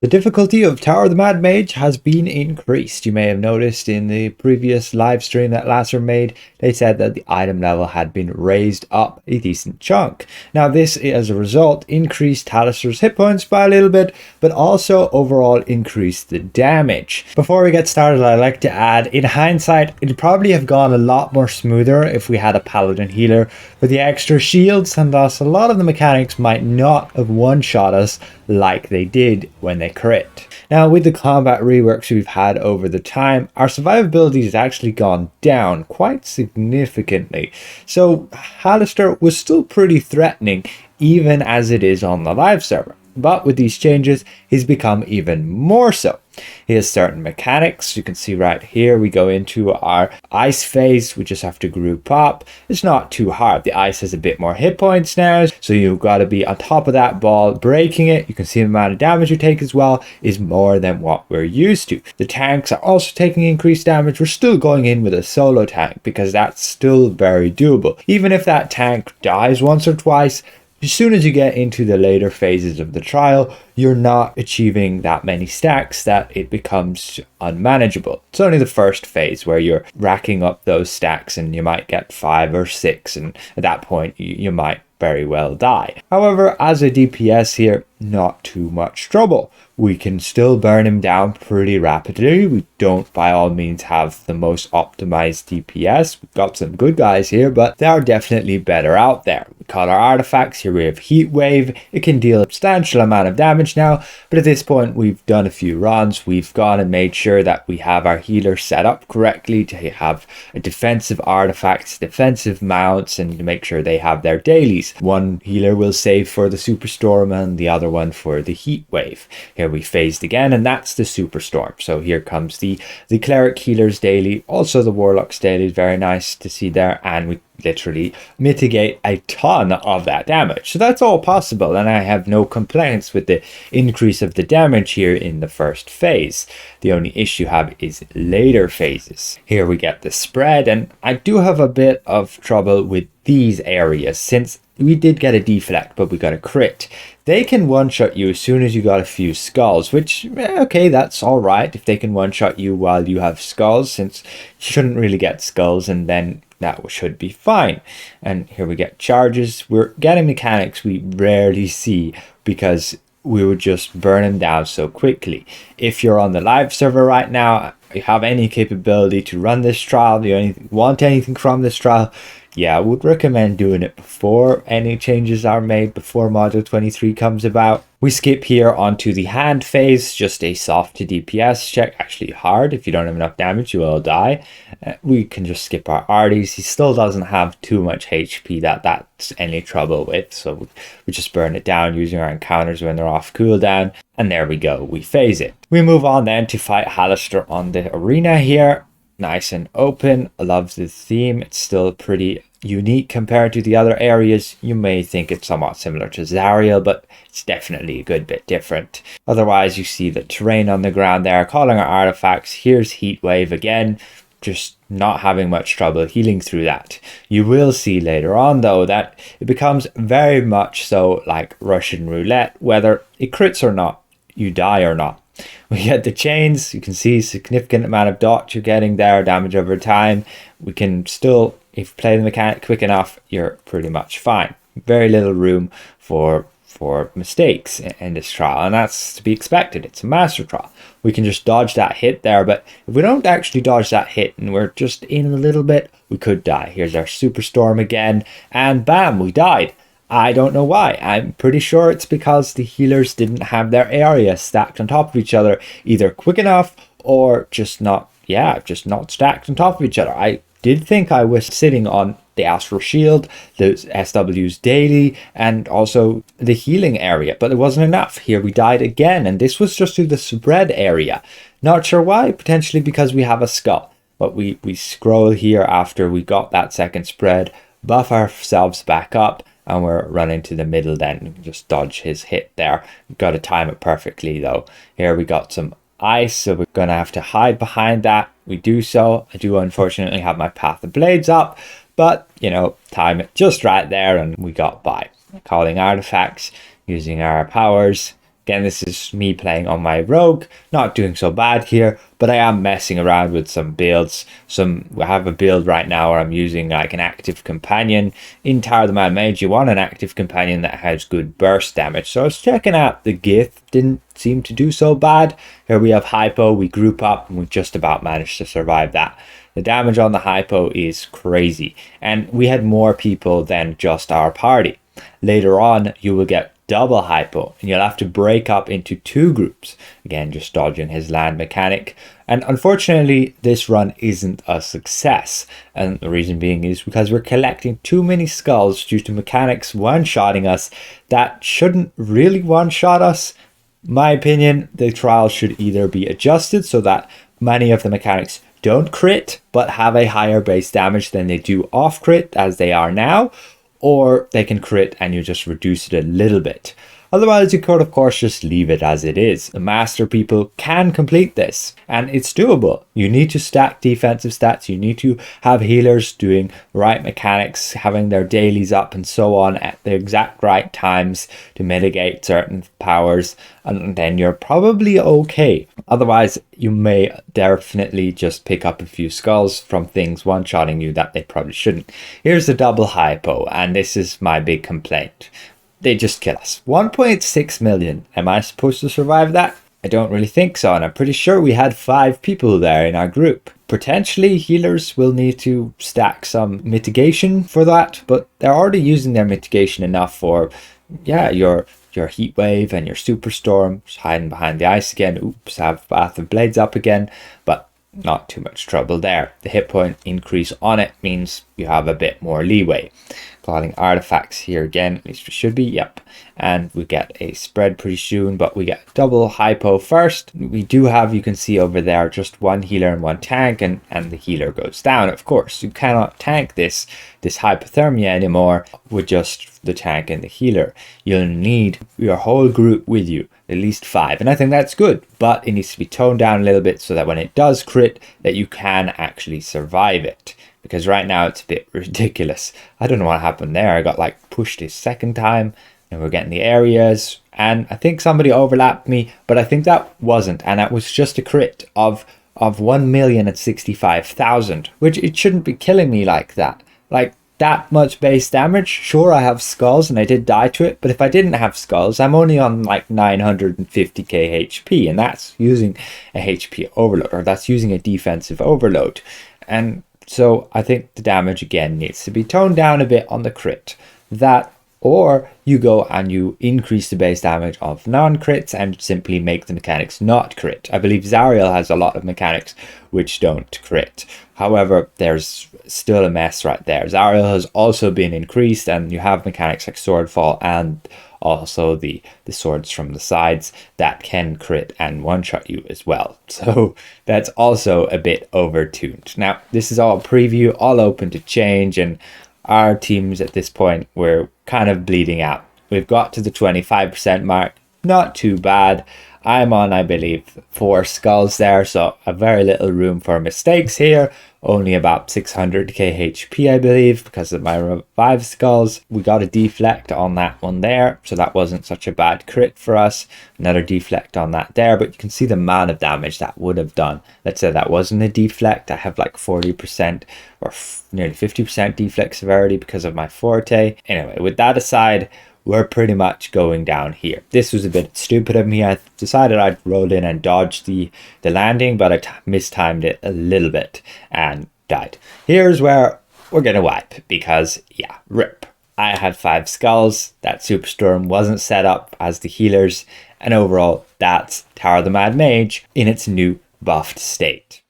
The difficulty of Tower of the Mad Mage has been increased. You may have noticed in the previous live stream that Halaster made, they said that the item level had been raised up a decent chunk. Now this, as a result, increased Halaster's hit points by a little bit, but also overall increased the damage. Before we get started, I'd like to add, in hindsight, it'd probably have gone a lot more smoother if we had a paladin healer with the extra shields, and thus a lot of the mechanics might not have one-shot us like they did when they crit. Now, with the combat reworks we've had over the time, our survivability has actually gone down quite significantly. So Halaster was still pretty threatening even as it is on the live server. But with these changes, he's become even more so. He has certain mechanics. You can see right here, we go into our ice phase. We just have to group up. It's not too hard. The ice has a bit more hit points now, so you've got to be on top of that ball, breaking it. You can see the amount of damage you take as well is more than what we're used to. The tanks are also taking increased damage. We're still going in with a solo tank because that's still very doable. Even if that tank dies once or twice, as soon as you get into the later phases of the trial, you're not achieving that many stacks that it becomes unmanageable. It's only the first phase where you're racking up those stacks and you might get 5 or 6, and at that point you might very well die. However, as a DPS here, not too much trouble. We can still burn him down pretty rapidly. We don't by all means have the most optimized DPS. We've got some good guys here, but there are definitely better out there. We call our artifacts. Here we have Heat Wave. It can deal a substantial amount of damage now, but at this point we've done a few runs. We've gone and made sure that we have our healer set up correctly to have a defensive artifacts, defensive mounts, and to make sure they have their dailies. One healer will save for the Superstorm and the other one for the Heat Wave. Here we phased again, and that's the Superstorm. So here comes the Cleric Healer's daily, also the Warlock's daily. Very nice to see there, and we literally mitigate a ton of that damage. So that's all possible, and I have no complaints with the increase of the damage here in the first phase. The only issue I have is later phases. Here we get the spread, and I do have a bit of trouble with these areas since we did get a deflect, but we got a crit. They can one-shot you as soon as you got a few skulls, which, okay, that's all right if they can one-shot you while you have skulls, since you shouldn't really get skulls, and then that should be fine. And here we get charges. We're getting mechanics we rarely see because we would just burn them down so quickly. If you're on the live server right now, you have any capability to run this trial, you want anything from this trial, yeah, I would recommend doing it before any changes are made, before Module 23 comes about. We skip here onto the hand phase, just a soft to DPS check, actually hard. If you don't have enough damage, you will die. We can just skip our arties. He still doesn't have too much HP that that's any trouble with, so we just burn it down using our encounters when they're off cooldown. And there we go, we phase it. We move on then to fight Halaster on the arena here. Nice and open. I love the theme. It's still pretty unique compared to the other areas. You may think it's somewhat similar to Zariel, but it's definitely a good bit different. Otherwise, you see the terrain on the ground there, calling our artifacts. Here's Heat Wave again, just not having much trouble healing through that. You will see later on though that it becomes very much so like Russian roulette, whether it crits or not, you die or not. We get the chains. You can see significant amount of dot you're getting there, damage over time. We can still, if you play the mechanic quick enough, you're pretty much fine. Very little room for mistakes in this trial, and that's to be expected. It's a master trial. We can just dodge that hit there, but if we don't actually dodge that hit and we're just in a little bit, we could die. Here's our Superstorm again, and bam, we died. I don't know why. I'm pretty sure it's because the healers didn't have their area stacked on top of each other either quick enough or just not stacked on top of each other. I did think I was sitting on the Astral Shield, the SW's daily, and also the healing area, but it wasn't enough. Here we died again, and this was just to the spread area. Not sure why, potentially because we have a skull. But we scroll here after we got that second spread, buff ourselves back up, and we're running to the middle then. Just dodge his hit there. We've got to time it perfectly though. Here we got some ice, so we're going to have to hide behind that. We do so. I do unfortunately have my Path of Blades up, but you know, time it just right there and we got by. Calling artifacts, using our powers, Again, this is me playing on my rogue, not doing so bad here, but I am messing around with some builds. I have a build right now where I'm using like an active companion. In Tower of the Mad Mage, you want an active companion that has good burst damage. So I was checking out the Gith, didn't seem to do so bad. Here we have Hypo, we group up and we just about managed to survive that. The damage on the Hypo is crazy, and we had more people than just our party. Later on, you will get double Hypo, and you'll have to break up into 2 groups. Again, just dodging his land mechanic. And unfortunately, this run isn't a success. And the reason being is because we're collecting too many skulls due to mechanics one-shotting us that shouldn't really one-shot us. My opinion, the trial should either be adjusted so that many of the mechanics don't crit, but have a higher base damage than they do off crit as they are now, or they can crit and you just reduce it a little bit. Otherwise, you could of course just leave it as it is. The master people can complete this, and it's doable. You need to stack defensive stats, you need to have healers doing right mechanics, having their dailies up and so on at the exact right times to mitigate certain powers, and then you're probably okay. Otherwise, you may definitely just pick up a few skulls from things one-shotting you that they probably shouldn't. Here's the double hypo, and this is my big complaint. They just kill us. 1.6 million. Am I supposed to survive that? I don't really think so, and I'm pretty sure we had 5 people there in our group. Potentially healers will need to stack some mitigation for that, but they're already using their mitigation enough for, yeah, your heat wave and your superstorm. Just hiding behind the ice again. Oops, have Bath of Blades up again, but not too much trouble there. The hit point increase on it means you have a bit more leeway. Plotting artifacts here again, at least we should be, yep. And we get a spread pretty soon, but we get double hypo first. We do have, you can see over there, just 1 healer and 1 tank, and the healer goes down. Of course, you cannot tank this hypothermia anymore with just the tank and the healer. You'll need your whole group with you, at least 5, and I think that's good, but it needs to be toned down a little bit so that when it does crit, that you can actually survive it. Because right now it's a bit ridiculous. I don't know what happened there. I got like pushed a second time and we're getting the areas, and I think somebody overlapped me, but I think that wasn't, and that was just a crit of 1,065,000, which it shouldn't be killing me like that. Like that much base damage. Sure, I have skulls and I did die to it, but if I didn't have skulls, I'm only on like 950k HP, and that's using a HP overload, or that's using a defensive overload. And so I think the damage again needs to be toned down a bit on the crit. That, or you go and you increase the base damage of non-crits and simply make the mechanics not crit. I believe Zariel has a lot of mechanics which don't crit. However, there's still a mess right there. Zariel has also been increased, and you have mechanics like Swordfall and also the swords from the sides that can crit and one-shot you as well. So that's also a bit overtuned. Now, this is all preview, all open to change, and our teams at this point, we're kind of bleeding out. We've got to the 25% mark, not too bad. I'm on, I believe, 4 skulls there, so a very little room for mistakes here. Only about 600k HP, I believe, because of my revive skulls. We got a deflect on that one there, so that wasn't such a bad crit for us. Another deflect on that there, but you can see the amount of damage that would have done. Let's say that wasn't a deflect. I have like 40% or nearly 50% deflect severity because of my forte. Anyway, with that aside, we're pretty much going down here. This was a bit stupid of me. I decided I'd roll in and dodge the landing, but I mistimed it a little bit and died. Here's where we're gonna wipe, because yeah, rip. I had 5 skulls. That Superstorm wasn't set up as the healers, and overall that's Tower of the Mad Mage in its new buffed state.